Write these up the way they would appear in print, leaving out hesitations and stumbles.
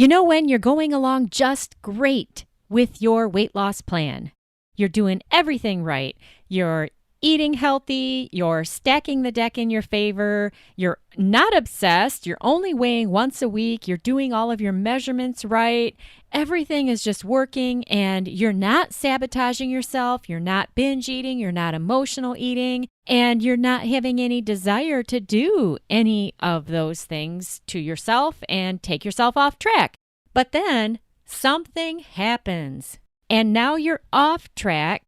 You know when you're going along just great with your weight loss plan. You're doing everything right. You're eating healthy. You're stacking the deck in your favor. You're not obsessed. You're only weighing once a week. You're doing all of your measurements right. Everything is just working and you're not sabotaging yourself. You're not binge eating. You're not emotional eating. And you're not having any desire to do any of those things to yourself and take yourself off track. But then something happens and now you're off track.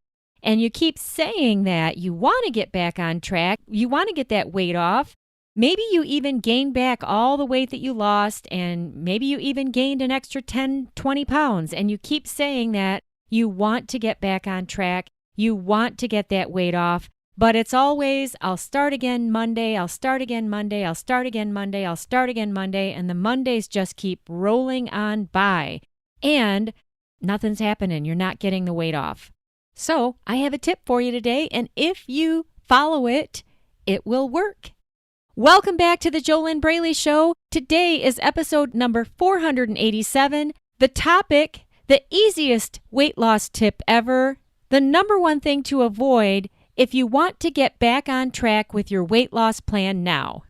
And you keep saying that you want to get back on track, you want to get that weight off. Maybe you even gained back all the weight that you lost, and maybe you even gained an extra 10, 20 pounds. And you keep saying that you want to get back on track, you want to get that weight off, but it's always, I'll start again Monday, I'll start again Monday, I'll start again Monday, I'll start again Monday, and the Mondays just keep rolling on by. And nothing's happening, you're not getting the weight off. So I have a tip for you today, and if you follow it, it will work. Welcome back to the JoLynn Braley Show. Today is episode number 487. The topic, the easiest weight loss tip ever, the number one thing to avoid if you want to get back on track with your weight loss plan now.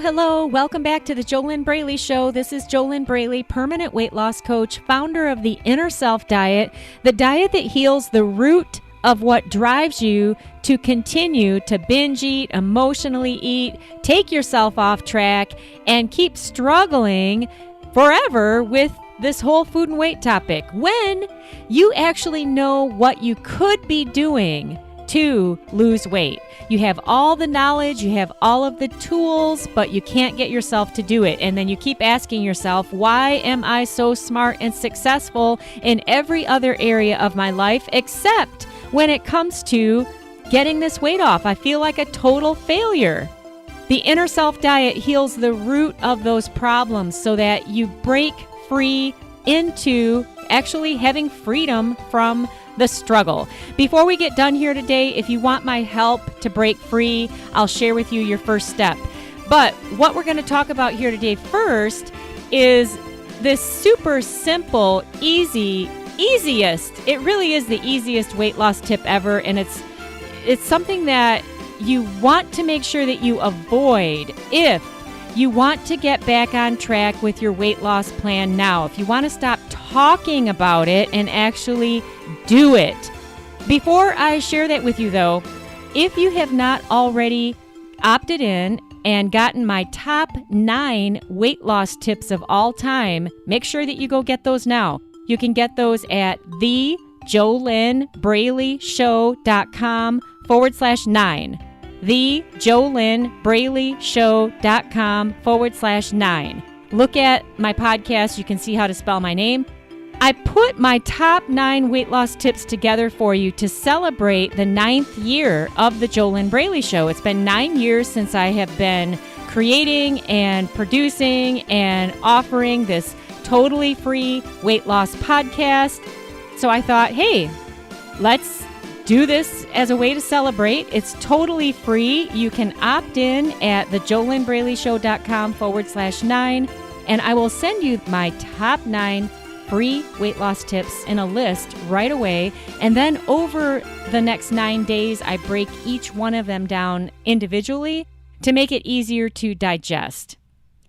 Hello. Welcome back to the JoLynn Braley Show. This is JoLynn Braley, permanent weight loss coach, founder of the Inner Self Diet, the diet that heals the root of what drives you to continue to binge eat, emotionally eat, take yourself off track, and keep struggling forever with this whole food and weight topic when you actually know what you could be doing to lose weight. You have all the knowledge, you have all of the tools, but you can't get yourself to do it. And then you keep asking yourself, why am I so smart and successful in every other area of my life except when it comes to getting this weight off? I feel like a total failure. The Inner Self Diet heals the root of those problems so that you break free into actually having freedom from the struggle. Before we get done here today, if you want my help to break free, I'll share with you your first step. But what we're going to talk about here today first is this super simple, easiest. It really is the easiest weight loss tip ever, and it's something that you want to make sure that you avoid if you want to get back on track with your weight loss plan now. If you want to stop talking about it and actually do it. Before I share that with you though, if you have not already opted in and gotten my top 9 weight loss tips of all time, make sure that you go get those now. You can get those at thejolynnbraleyshow.com/9. thejolynnbraleyshow.com/9. Look at my podcast. You can see how to spell my name. I put my top 9 weight loss tips together for you to celebrate the 9th year of the JoLynn Braley Show. It's been 9 years since I have been creating and producing and offering this totally free weight loss podcast. So I thought, hey, let's do this as a way to celebrate. It's totally free. You can opt in at thejolynnbraleyshow.com/9, and I will send you my top 9 free weight loss tips in a list right away. And then over the next 9 days, I break each one of them down individually to make it easier to digest.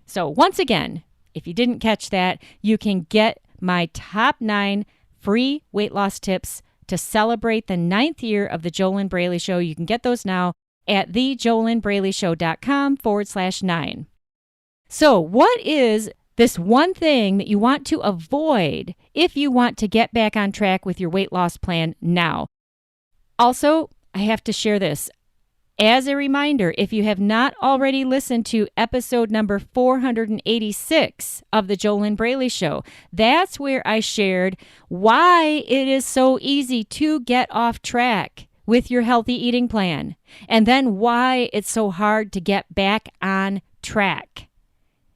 So once again, if you didn't catch that, you can get my top 9 free weight loss tips to celebrate the 9th year of the JoLynn Braley Show. You can get those now at thejolynnbraleyshow.com/9. So what is this one thing that you want to avoid if you want to get back on track with your weight loss plan now? Also, I have to share this. As a reminder, if you have not already listened to episode number 486 of the JoLynn Braley Show, that's where I shared why it is so easy to get off track with your healthy eating plan, and then why it's so hard to get back on track,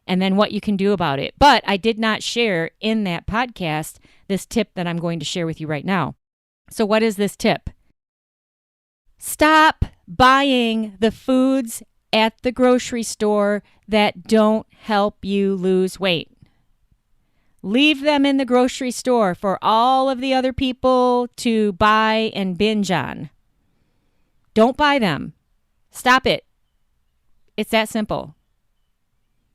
and then what you can do about it. But I did not share in that podcast this tip that I'm going to share with you right now. So what is this tip? Stop buying the foods at the grocery store that don't help you lose weight. Leave them in the grocery store for all of the other people to buy and binge on. Don't buy them. Stop it. It's that simple.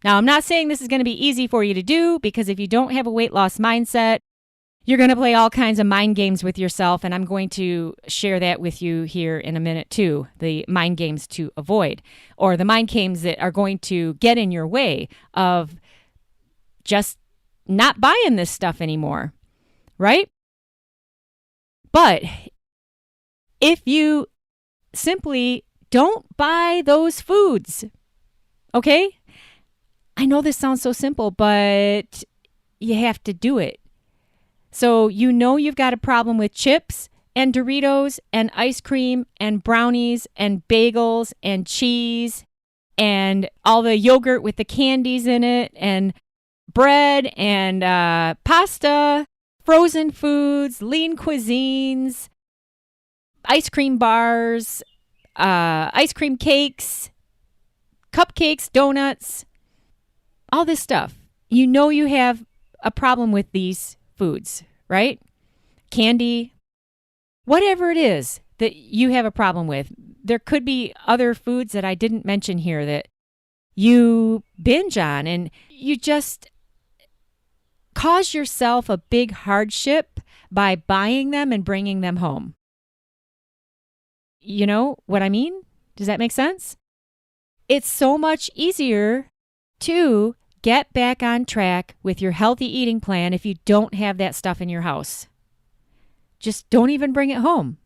Now, I'm not saying this is going to be easy for you to do, because if you don't have a weight loss mindset, you're going to play all kinds of mind games with yourself, and I'm going to share that with you here in a minute too, the mind games to avoid, or the mind games that are going to get in your way of just not buying this stuff anymore, right? But if you simply don't buy those foods, okay? I know this sounds so simple, but you have to do it. So you know you've got a problem with chips and Doritos and ice cream and brownies and bagels and cheese and all the yogurt with the candies in it and bread and pasta, frozen foods, lean cuisines, ice cream bars, ice cream cakes, cupcakes, donuts, all this stuff. You know you have a problem with these foods, right? Candy, whatever it is that you have a problem with. There could be other foods that I didn't mention here that you binge on, and you just cause yourself a big hardship by buying them and bringing them home. You know what I mean? Does that make sense? It's so much easier to get back on track with your healthy eating plan if you don't have that stuff in your house. Just don't even bring it home.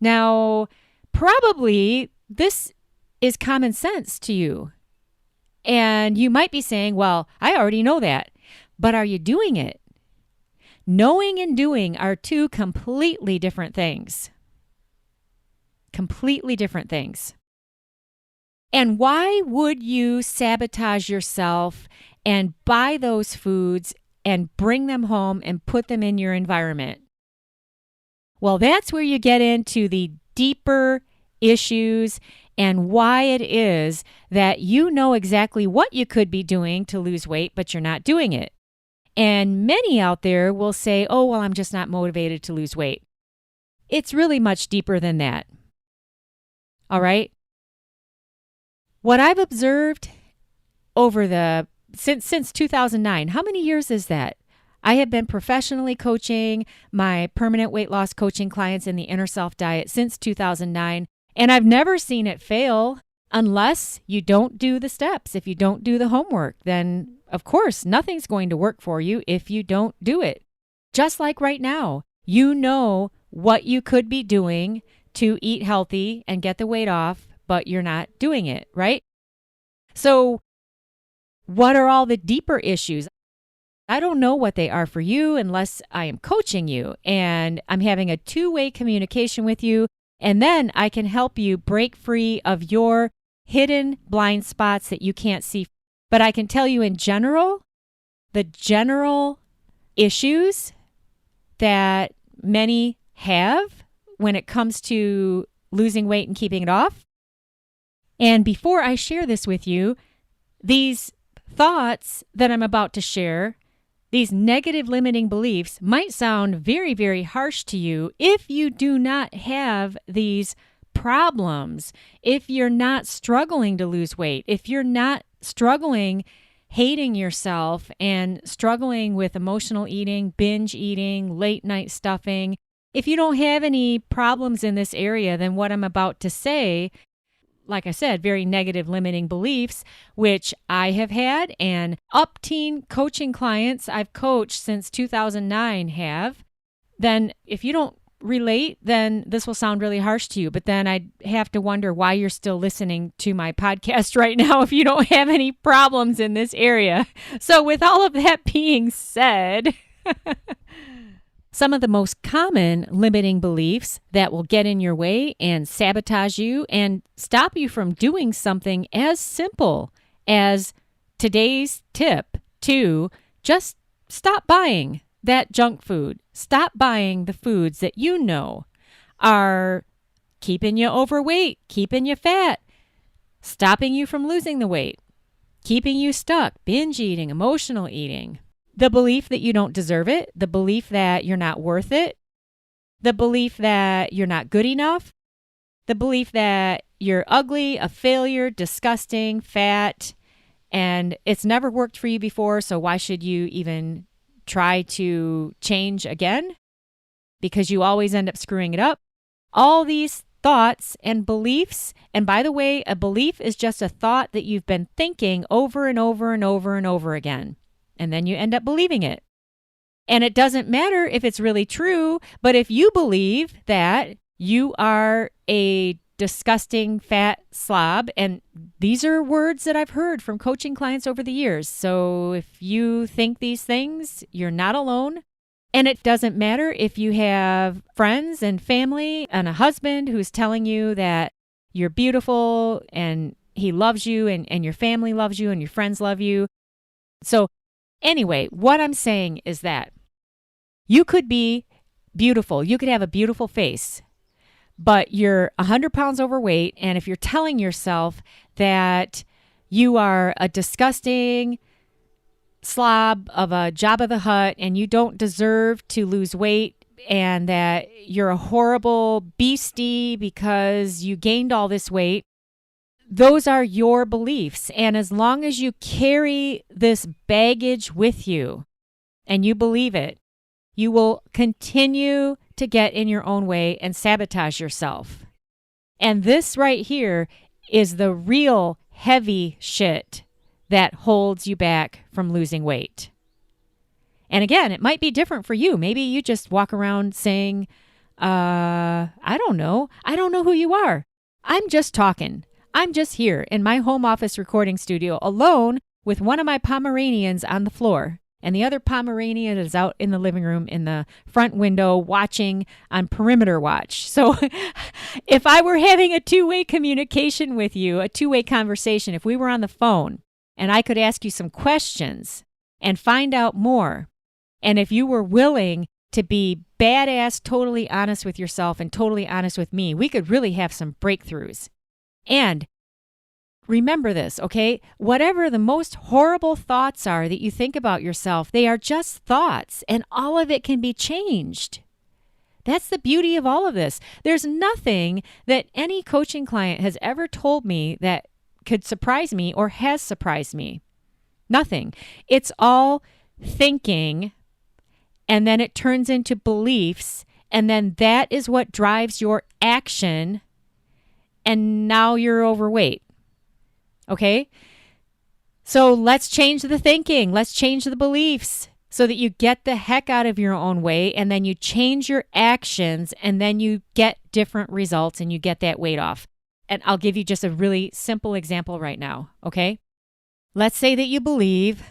Now, probably this is common sense to you. And you might be saying, well, I already know that. But are you doing it? Knowing and doing are two completely different things. Completely different things. And why would you sabotage yourself and buy those foods and bring them home and put them in your environment? Well, that's where you get into the deeper issues and why it is that you know exactly what you could be doing to lose weight, but you're not doing it. And many out there will say, oh, well, I'm just not motivated to lose weight. It's really much deeper than that. All right? What I've observed over since 2009, how many years is that? I have been professionally coaching my permanent weight loss coaching clients in the Inner Self Diet since 2009, and I've never seen it fail unless you don't do the steps. If you don't do the homework, then of course nothing's going to work for you if you don't do it. Just like right now, you know what you could be doing to eat healthy and get the weight off, but you're not doing it, right? So what are all the deeper issues? I don't know what they are for you unless I am coaching you and I'm having a two-way communication with you, and then I can help you break free of your hidden blind spots that you can't see. But I can tell you in general, the general issues that many have when it comes to losing weight and keeping it off. And before I share this with you, these thoughts that I'm about to share, these negative limiting beliefs, might sound very, very harsh to you if you do not have these problems, if you're not struggling to lose weight, if you're not struggling hating yourself and struggling with emotional eating, binge eating, late night stuffing. If you don't have any problems in this area, then what I'm about to say, like I said, very negative limiting beliefs, which I have had and up-teen coaching clients I've coached since 2009 have, then if you don't relate, then this will sound really harsh to you. But then I'd have to wonder why you're still listening to my podcast right now if you don't have any problems in this area. So with all of that being said, some of the most common limiting beliefs that will get in your way and sabotage you and stop you from doing something as simple as today's tip to just stop buying that junk food. Stop buying the foods that you know are keeping you overweight, keeping you fat, stopping you from losing the weight, keeping you stuck, binge eating, emotional eating. The belief that you don't deserve it, the belief that you're not worth it, the belief that you're not good enough, the belief that you're ugly, a failure, disgusting, fat, and it's never worked for you before, so why should you even try to change again? Because you always end up screwing it up. All these thoughts and beliefs, and by the way, a belief is just a thought that you've been thinking over and over and over and over again. And then you end up believing it. And it doesn't matter if it's really true, but if you believe that you are a disgusting fat slob, and these are words that I've heard from coaching clients over the years. So if you think these things, you're not alone. And it doesn't matter if you have friends and family and a husband who's telling you that you're beautiful and he loves you and your family loves you and your friends love you. So anyway, what I'm saying is that you could be beautiful. You could have a beautiful face, but you're 100 pounds overweight. And if you're telling yourself that you are a disgusting slob of a Jabba the Hutt and you don't deserve to lose weight and that you're a horrible beastie because you gained all this weight, those are your beliefs. And as long as you carry this baggage with you and you believe it, you will continue to get in your own way and sabotage yourself. And this right here is the real heavy shit that holds you back from losing weight. And again, it might be different for you. Maybe you just walk around saying, I don't know who you are. I'm just talking. I'm just here in my home office recording studio alone with one of my Pomeranians on the floor. And the other Pomeranian is out in the living room in the front window watching on perimeter watch. So if I were having a two-way communication with you, a two-way conversation, if we were on the phone and I could ask you some questions and find out more, and if you were willing to be badass, totally honest with yourself and totally honest with me, we could really have some breakthroughs. And remember this, okay? Whatever the most horrible thoughts are that you think about yourself, they are just thoughts, and all of it can be changed. That's the beauty of all of this. There's nothing that any coaching client has ever told me that could surprise me or has surprised me. Nothing. It's all thinking, and then it turns into beliefs, and then that is what drives your action, and now you're overweight. Okay? So let's change the thinking. Let's change the beliefs so that you get the heck out of your own way, and then you change your actions, and then you get different results and you get that weight off. And I'll give you just a really simple example right now, okay? Let's say that you believe,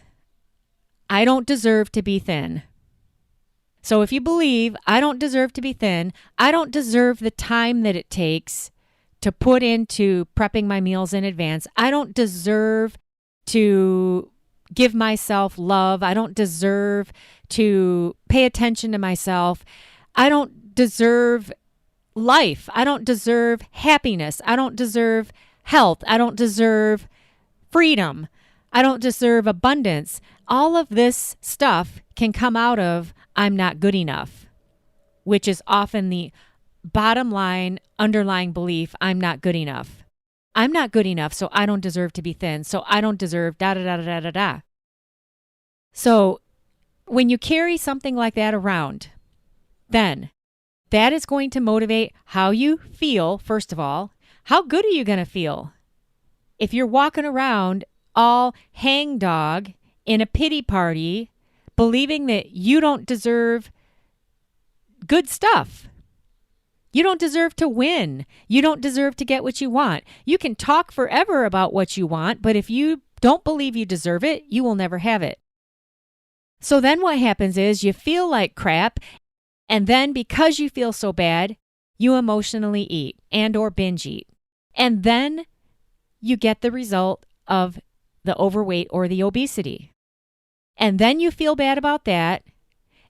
I don't deserve to be thin. So if you believe, I don't deserve to be thin, I don't deserve the time that it takes to put into prepping my meals in advance, I don't deserve to give myself love, I don't deserve to pay attention to myself, I don't deserve life, I don't deserve happiness, I don't deserve health, I don't deserve freedom, I don't deserve abundance. All of this stuff can come out of I'm not good enough, which is often the bottom line, underlying belief, I'm not good enough. I'm not good enough, so I don't deserve to be thin, so I don't deserve da-da-da-da-da-da. So when you carry something like that around, then that is going to motivate how you feel, first of all. How good are you going to feel? If you're walking around all hangdog in a pity party, believing that you don't deserve good stuff, You don't deserve to win. You don't deserve to get what you want. You can talk forever about what you want, but if you don't believe you deserve it, you will never have it. So then what happens is you feel like crap, and then because you feel so bad, you emotionally eat and or binge eat. And then you get the result of the overweight or the obesity. And then you feel bad about that,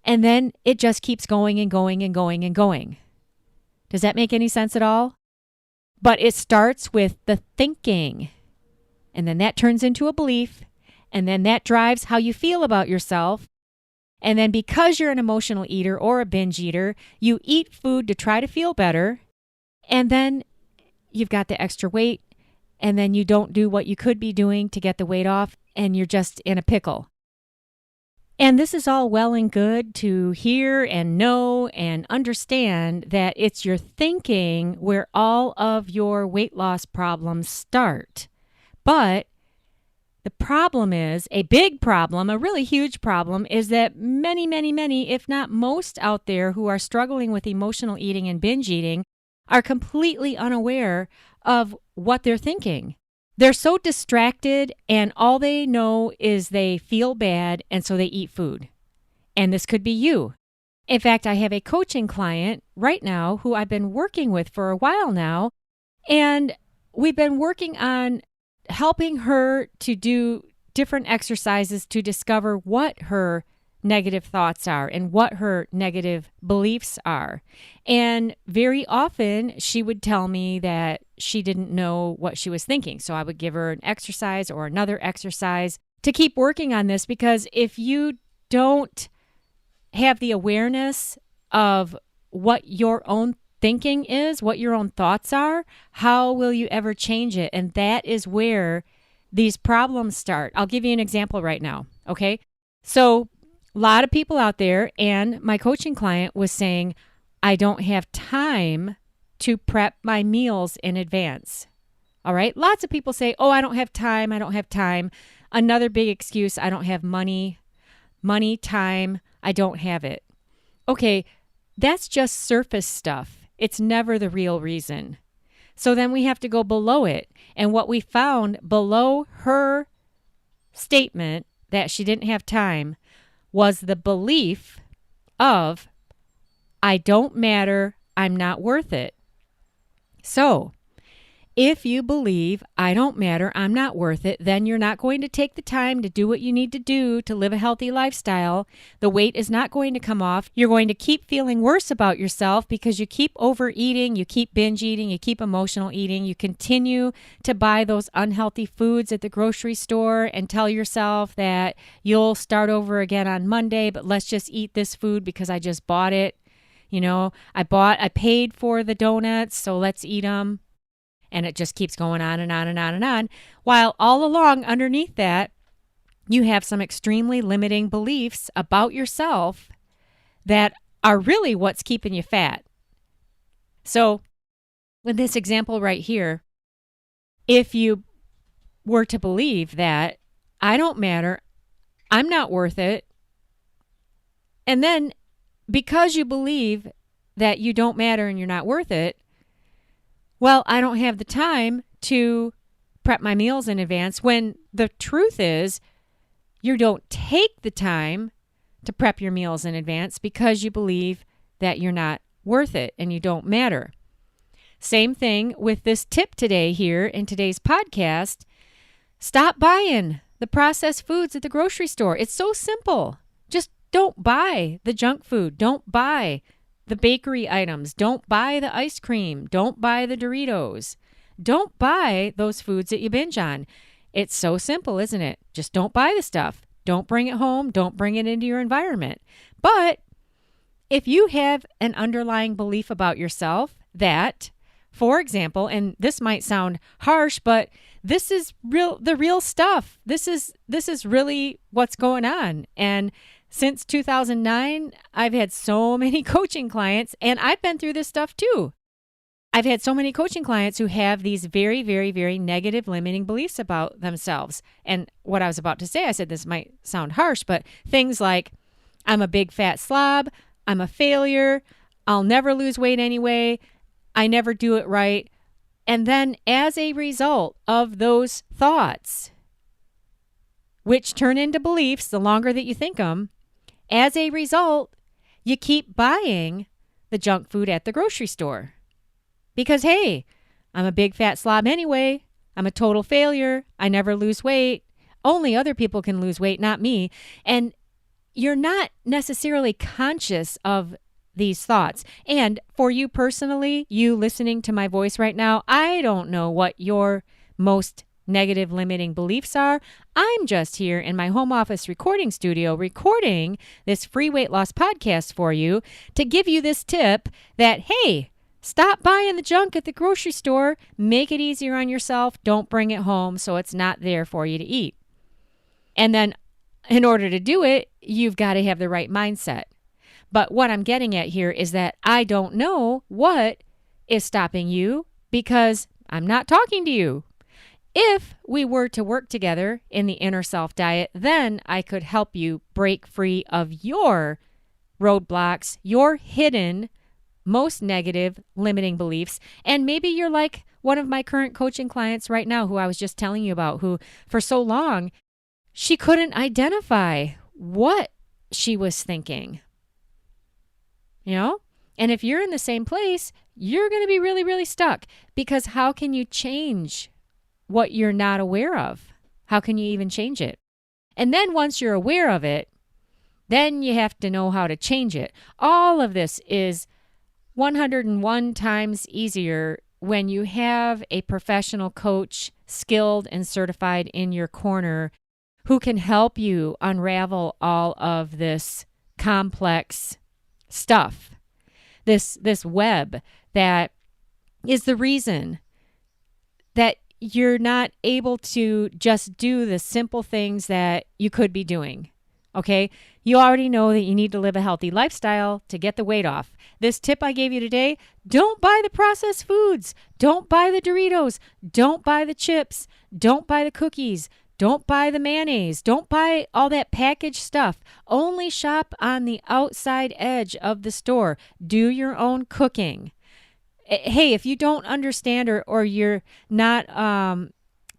and then it just keeps going and going and going and going. Does that make any sense at all? But it starts with the thinking, and then that turns into a belief, and then that drives how you feel about yourself. And then because you're an emotional eater or a binge eater, you eat food to try to feel better, and then you've got the extra weight, and then you don't do what you could be doing to get the weight off, and you're just in a pickle. And this is all well and good to hear and know and understand that it's your thinking where all of your weight loss problems start. But the problem is, a big problem, a really huge problem, is that many, if not most out there who are struggling with emotional eating and binge eating are completely unaware of what they're thinking. They're so distracted, and all they know is they feel bad, and so they eat food. And this could be you. In fact, I have a coaching client right now who I've been working with for a while now, and we've been working on helping her to do different exercises to discover what her negative thoughts are and what her negative beliefs are. And very often she would tell me that she didn't know what she was thinking. So I would give her an exercise or another exercise to keep working on this, because if you don't have the awareness of what your own thinking is, what your own thoughts are, how will you ever change it? And that is where these problems start. I'll give you an example right now, okay? So a lot of people out there, and my coaching client was saying, I don't have time to prep my meals in advance. All right? Lots of people say, oh, I don't have time. Another big excuse, I don't have money, time, I don't have it. Okay, that's just surface stuff. It's never the real reason. So then we have to go below it. And what we found below her statement that she didn't have time was the belief of, I don't matter, I'm not worth it. So if you believe I don't matter, I'm not worth it, then you're not going to take the time to do what you need to do to live a healthy lifestyle. The weight is not going to come off. You're going to keep feeling worse about yourself because you keep overeating, you keep binge eating, you keep emotional eating, you continue to buy those unhealthy foods at the grocery store and tell yourself that you'll start over again on Monday, but let's just eat this food because I just bought it. You know, I paid for the donuts, so let's eat them. And it just keeps going on and on and on and on. While all along underneath that, you have some extremely limiting beliefs about yourself that are really what's keeping you fat. So with this example right here, if you were to believe that I don't matter, I'm not worth it, and then because you believe that you don't matter and you're not worth it, well, I don't have the time to prep my meals in advance, when the truth is you don't take the time to prep your meals in advance because you believe that you're not worth it and you don't matter. Same thing with this tip today here in today's podcast. Stop buying the processed foods at the grocery store. It's so simple. Just don't buy the junk food. Don't buy the bakery items. Don't buy the ice cream. Don't buy the Doritos. Don't buy those foods that you binge on. It's so simple, isn't it? Just don't buy the stuff. Don't bring it home. Don't bring it into your environment. But if you have an underlying belief about yourself that, for example, and this might sound harsh, but this is the real stuff. This is really what's going on. And since 2009, I've had so many coaching clients, and I've been through this stuff too. I've had so many coaching clients who have these very, very, very negative limiting beliefs about themselves. And what I was about to say, I said this might sound harsh, but things like, I'm a big fat slob, I'm a failure, I'll never lose weight anyway, I never do it right. And then as a result of those thoughts, which turn into beliefs the longer that you think them, as a result, you keep buying the junk food at the grocery store. Because, hey, I'm a big fat slob anyway. I'm a total failure. I never lose weight. Only other people can lose weight, not me. And you're not necessarily conscious of these thoughts. And for you personally, you listening to my voice right now, I don't know what your most negative limiting beliefs are. I'm just here in my home office recording studio recording this free weight loss podcast for you to give you this tip that, hey, stop buying the junk at the grocery store. Make it easier on yourself. Don't bring it home so it's not there for you to eat. And then in order to do it, you've got to have the right mindset. But what I'm getting at here is that I don't know what is stopping you because I'm not talking to you. If we were to work together in the inner self diet, then I could help you break free of your roadblocks, your hidden, most negative limiting beliefs. And maybe you're like one of my current coaching clients right now who I was just telling you about, who for so long, she couldn't identify what she was thinking. And if you're in the same place, you're going to be really, really stuck, because how can you change what you're not aware of? How can you even change it? And then once you're aware of it, then you have to know how to change it. All of this is 101 times easier when you have a professional coach, skilled and certified in your corner, who can help you unravel all of this complex stuff, this web that is the reason that you're not able to just do the simple things that you could be doing. Okay? You already know that you need to live a healthy lifestyle to get the weight off. This tip I gave you today, don't buy the processed foods. Don't buy the Doritos. Don't buy the chips. Don't buy the cookies. Don't buy the mayonnaise. Don't buy all that packaged stuff. Only shop on the outside edge of the store. Do your own cooking. Hey, if you don't understand or you're not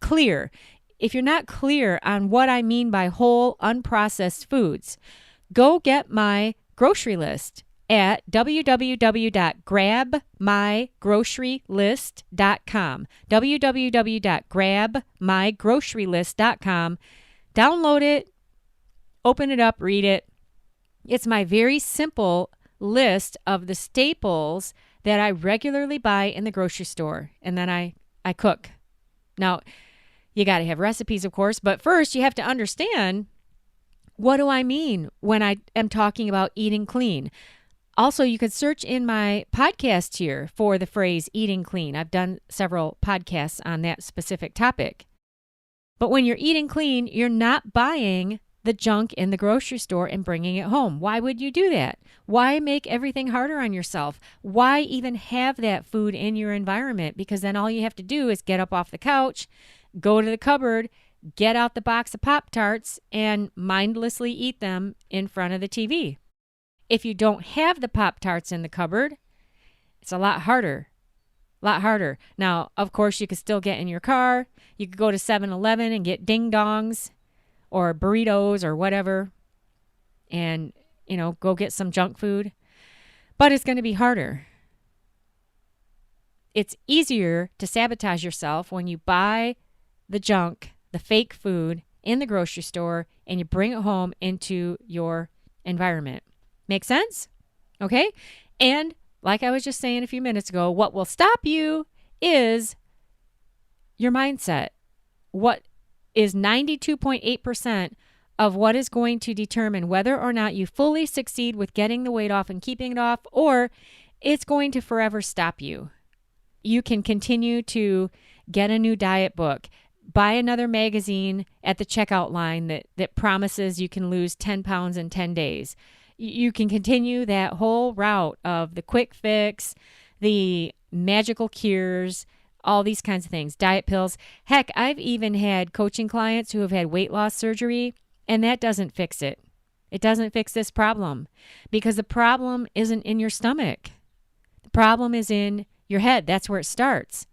clear, if you're not clear on what I mean by whole, unprocessed foods, go get my grocery list at www.grabmygrocerylist.com. www.grabmygrocerylist.com. Download it, open it up, read it. It's my very simple list of the staples that I regularly buy in the grocery store, and then I cook. Now, you got to have recipes, of course, but first you have to understand, what do I mean when I am talking about eating clean? Also, you could search in my podcast here for the phrase eating clean. I've done several podcasts on that specific topic. But when you're eating clean, you're not buying the junk in the grocery store and bringing it home. Why would you do that? Why make everything harder on yourself? Why even have that food in your environment? Because then all you have to do is get up off the couch, go to the cupboard, get out the box of Pop-Tarts, and mindlessly eat them in front of the TV. If you don't have the Pop-Tarts in the cupboard, it's a lot harder. Now, of course, you could still get in your car. You could go to 7-Eleven and get ding-dongs or burritos or whatever and, go get some junk food. But it's going to be harder. It's easier to sabotage yourself when you buy the junk, the fake food in the grocery store, and you bring it home into your environment. Make sense? Okay? And like I was just saying a few minutes ago, what will stop you is your mindset. What is 92.8% of what is going to determine whether or not you fully succeed with getting the weight off and keeping it off, or it's going to forever stop you. You can continue to get a new diet book, buy another magazine at the checkout line that promises you can lose 10 pounds in 10 days. You can continue that whole route of the quick fix, the magical cures, all these kinds of things, diet pills. Heck, I've even had coaching clients who have had weight loss surgery, and that doesn't fix it. It doesn't fix this problem because the problem isn't in your stomach. The problem is in your head. That's where it starts.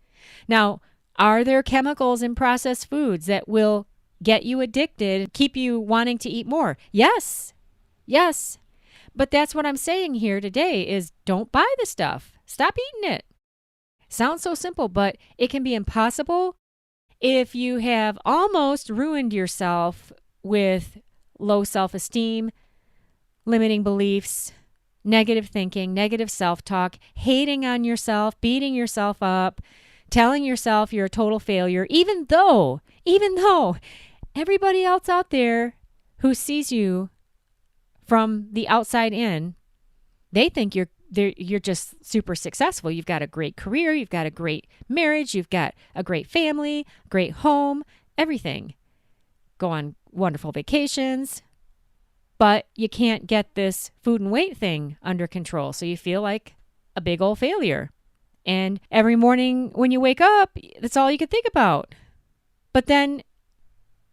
Now, are there chemicals in processed foods that will get you addicted, keep you wanting to eat more? Yes. Yes. But that's what I'm saying here today is don't buy the stuff. Stop eating it. Sounds so simple, but it can be impossible if you have almost ruined yourself with low self-esteem, limiting beliefs, negative thinking, negative self-talk, hating on yourself, beating yourself up, telling yourself you're a total failure, even though everybody else out there who sees you from the outside in, they think you're just super successful. You've got a great career, you've got a great marriage, you've got a great family, great home, everything. Go on wonderful vacations, but you can't get this food and weight thing under control. So you feel like a big old failure. And every morning when you wake up, that's all you can think about. But then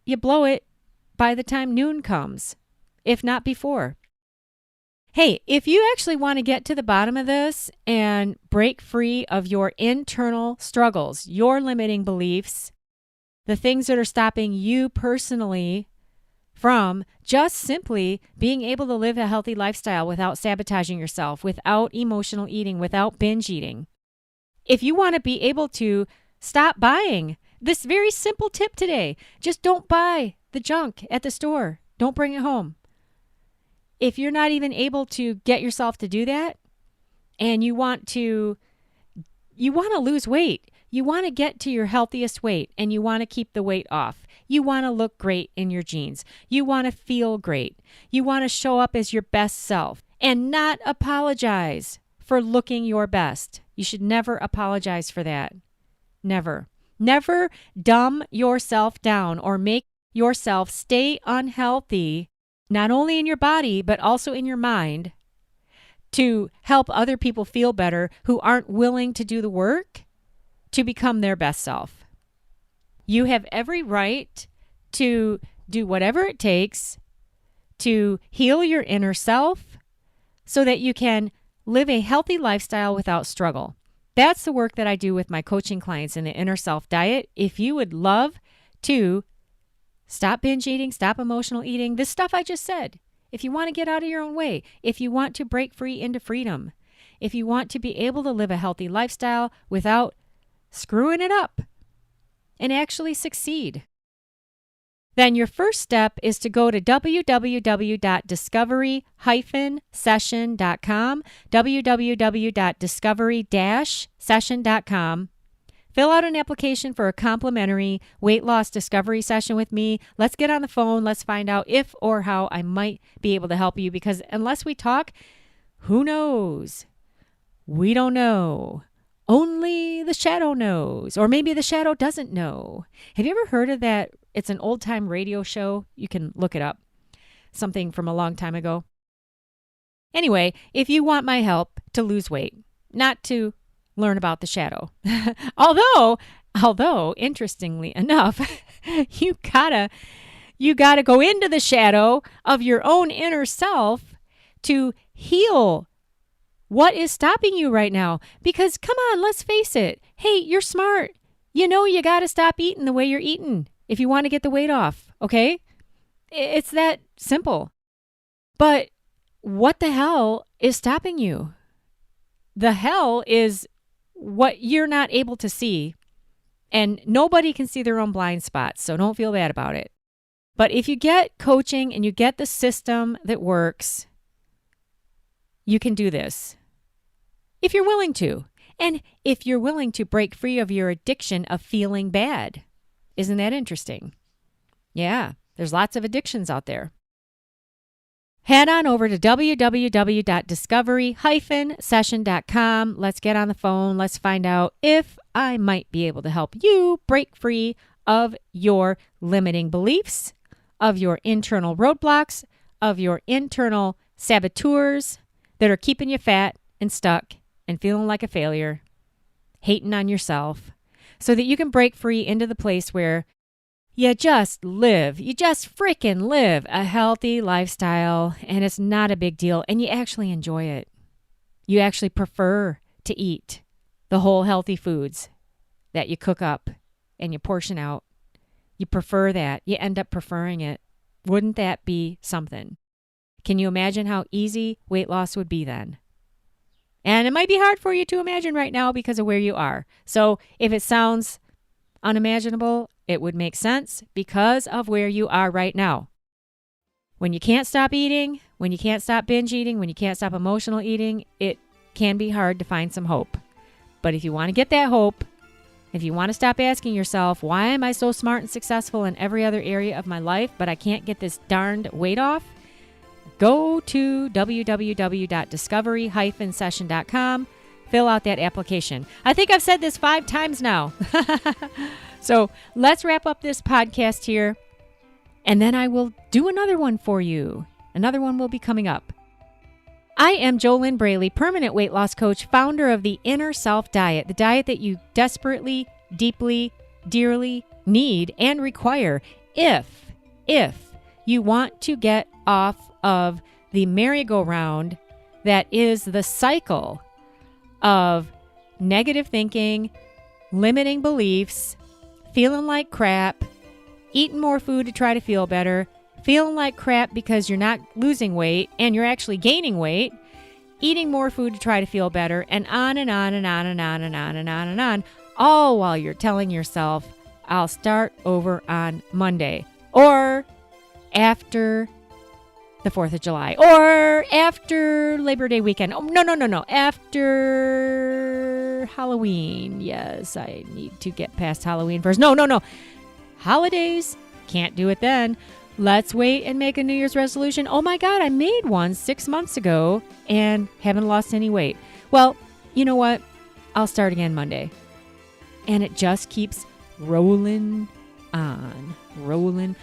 you blow it by the time noon comes, if not before. Hey, if you actually want to get to the bottom of this and break free of your internal struggles, your limiting beliefs, the things that are stopping you personally from just simply being able to live a healthy lifestyle without sabotaging yourself, without emotional eating, without binge eating. If you want to be able to stop buying, this very simple tip today, just don't buy the junk at the store. Don't bring it home. If you're not even able to get yourself to do that and you want to lose weight, you want to get to your healthiest weight and you want to keep the weight off. You want to look great in your jeans. You want to feel great. You want to show up as your best self and not apologize for looking your best. You should never apologize for that. Never. Never dumb yourself down or make yourself stay unhealthy, not only in your body, but also in your mind, to help other people feel better who aren't willing to do the work to become their best self. You have every right to do whatever it takes to heal your inner self so that you can live a healthy lifestyle without struggle. That's the work that I do with my coaching clients in the Inner Self Diet. If you would love to stop binge eating, stop emotional eating, this stuff I just said. If you want to get out of your own way, if you want to break free into freedom, if you want to be able to live a healthy lifestyle without screwing it up and actually succeed, then your first step is to go to www.discovery-session.com, www.discovery-session.com. Fill out an application for a complimentary weight loss discovery session with me. Let's get on the phone. Let's find out if or how I might be able to help you, because unless we talk, who knows? We don't know. Only the shadow knows, or maybe the shadow doesn't know. Have you ever heard of that? It's an old-time radio show. You can look it up. Something from a long time ago. Anyway, if you want my help to lose weight, not to learn about the shadow. Although, interestingly enough, you gotta go into the shadow of your own inner self to heal what is stopping you right now. Because come on, let's face it. Hey, you're smart. You know you gotta stop eating the way you're eating if you want to get the weight off, okay? It's that simple. But what the hell is stopping you? The hell is what you're not able to see, and nobody can see their own blind spots, so don't feel bad about it. But if you get coaching and you get the system that works, you can do this. If you're willing to, and if you're willing to break free of your addiction of feeling bad. Isn't that interesting? Yeah, there's lots of addictions out there. Head on over to www.discovery-session.com. Let's get on the phone. Let's find out if I might be able to help you break free of your limiting beliefs, of your internal roadblocks, of your internal saboteurs that are keeping you fat and stuck and feeling like a failure, hating on yourself, so that you can break free into the place where you just freaking live a healthy lifestyle, and it's not a big deal, and you actually enjoy it. You actually prefer to eat the whole healthy foods that you cook up and you portion out. You prefer that. You end up preferring it. Wouldn't that be something? Can you imagine how easy weight loss would be then? And it might be hard for you to imagine right now because of where you are. So if it sounds unimaginable, it would make sense because of where you are right now. When you can't stop eating, when you can't stop binge eating, when you can't stop emotional eating, it can be hard to find some hope. But if you want to get that hope, if you want to stop asking yourself, why am I so smart and successful in every other area of my life, but I can't get this darned weight off? Go to www.discovery-session.com. Fill out that application. I think I've said this 5 times now. So let's wrap up this podcast here, and then I will do another one for you. Another one will be coming up. I am JoLynn Braley, permanent weight loss coach, founder of the Inner Self Diet, the diet that you desperately, deeply, dearly need and require if you want to get off of the merry-go-round that is the cycle of negative thinking, limiting beliefs, feeling like crap, eating more food to try to feel better, feeling like crap because you're not losing weight and you're actually gaining weight, eating more food to try to feel better, and on and on and on and on and on and on and on, all while you're telling yourself, I'll start over on Monday, or after the 4th of July, or after Labor Day weekend. Oh, no. After Halloween. Yes, I need to get past Halloween first. No. Holidays, can't do it then. Let's wait and make a New Year's resolution. Oh my God, I made one 6 months ago and haven't lost any weight. Well, you know what? I'll start again Monday. And it just keeps rolling on. Rolling.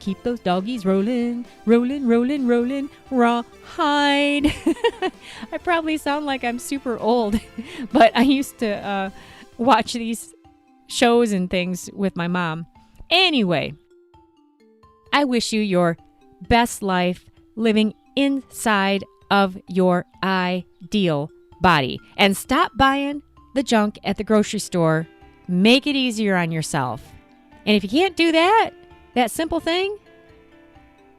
Keep those doggies rolling. Rawhide. I probably sound like I'm super old, but I used to watch these shows and things with my mom. Anyway, I wish you your best life living inside of your ideal body. And stop buying the junk at the grocery store. Make it easier on yourself. And if you can't do that simple thing,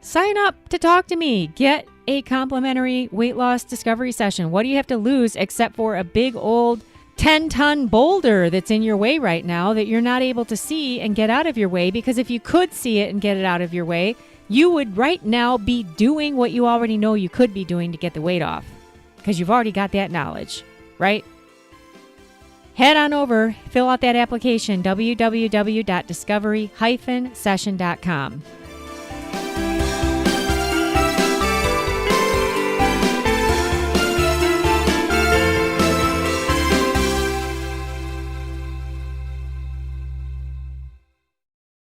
sign up to talk to me. Get a complimentary weight loss discovery session. What do you have to lose except for a big old 10-ton boulder that's in your way right now that you're not able to see and get out of your way? Because if you could see it and get it out of your way, you would right now be doing what you already know you could be doing to get the weight off, because you've already got that knowledge, right? Head on over, fill out that application, www.discovery-session.com.